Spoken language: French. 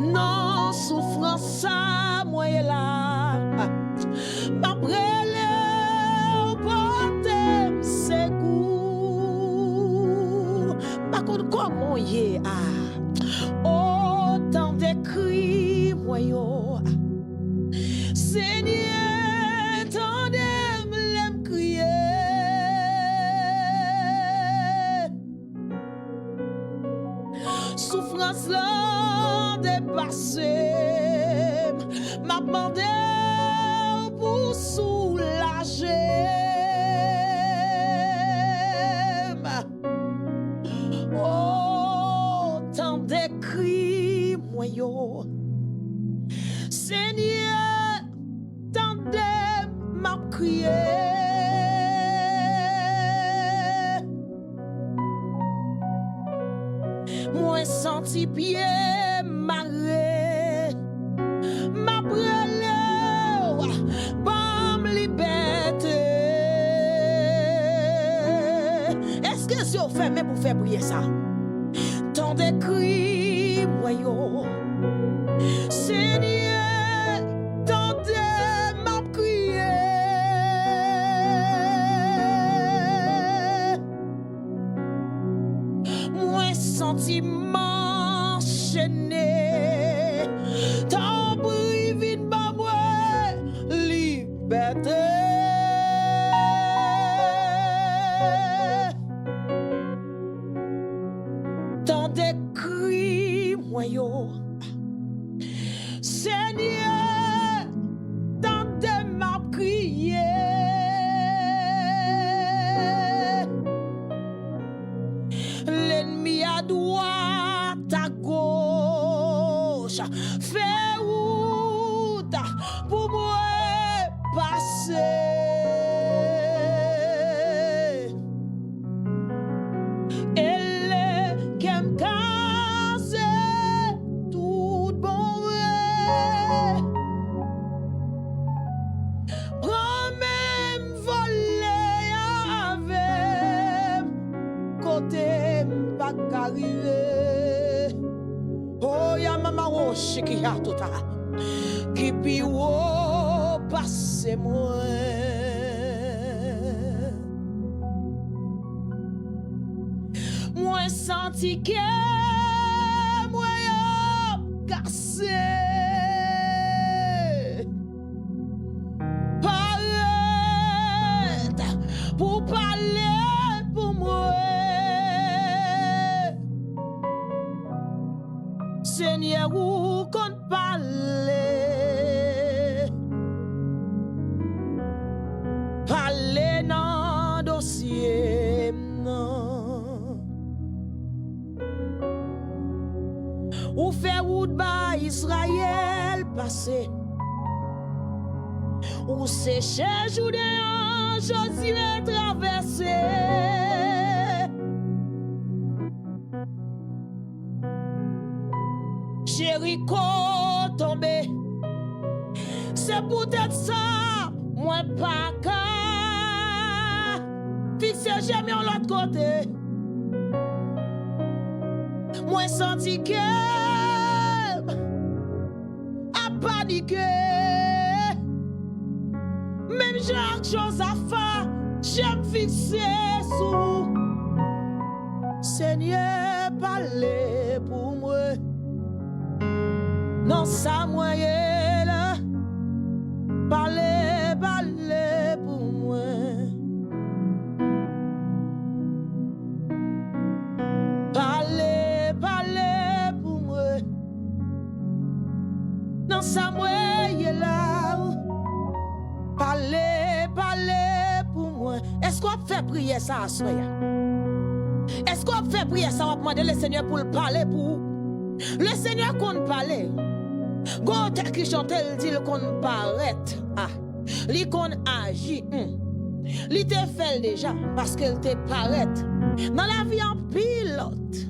Non souffrance ça moi là. Ma brûlé porter secours. Par contre comment y autant de cris moi yo. Seigneur tendez l'aime crier. Souffrance là dépassée. M'a demandé pour soulager. Oh, tant de cris, moi yo. Seigneur, tant de m'a crié. Moi senti pied maré. Ma brûlé, bam liberté. Est-ce que si on fait même pour faire briller ça? Tant de cris, moi yo. Seigneur, tant de m'a crié. Moi sentiment enchaîné. Tant brivine ba moi liberté. Tant de cris moi yo. Seigneur, tant de m'a crié. L'ennemi à droite, à gauche, fait route pour moi passer. Elle qui me casse tout bon vrai. Prends même voler avec côté pas arriver. Oh ya mama roche qui a tout à qui pi wo passe moi. Moi senti que moi yo cassé. Parle pour parler pour moi. Seigneur, où qu'on parle, parle dans dossier, non. Ou fait route bas Israël passé, ou séché Judéen, Josué traversé. Jéricho tombé, c'est peut-être ça, moi pas qu'à fixer jamais en l'autre côté. Moi senti que a paniqué, même genre chose à faire, j'aime fixer sous. Seigneur, parlez pour moi. Non, ça moyen là, parlez, parlez pour moi. Parlez, parlez pour moi. Non, ça moyen là, parlez, parlez pour moi. Est-ce qu'on fait prier ça à soi? Est-ce qu'on fait prier ça? On va demander le Seigneur pour le parler pour le Seigneur qu'on parle. Quand qui chante, il dit qu'on paraît. Ah, lui qu'on agit. Il te fait déjà parce qu'il te paraît. Dans la vie en pilote.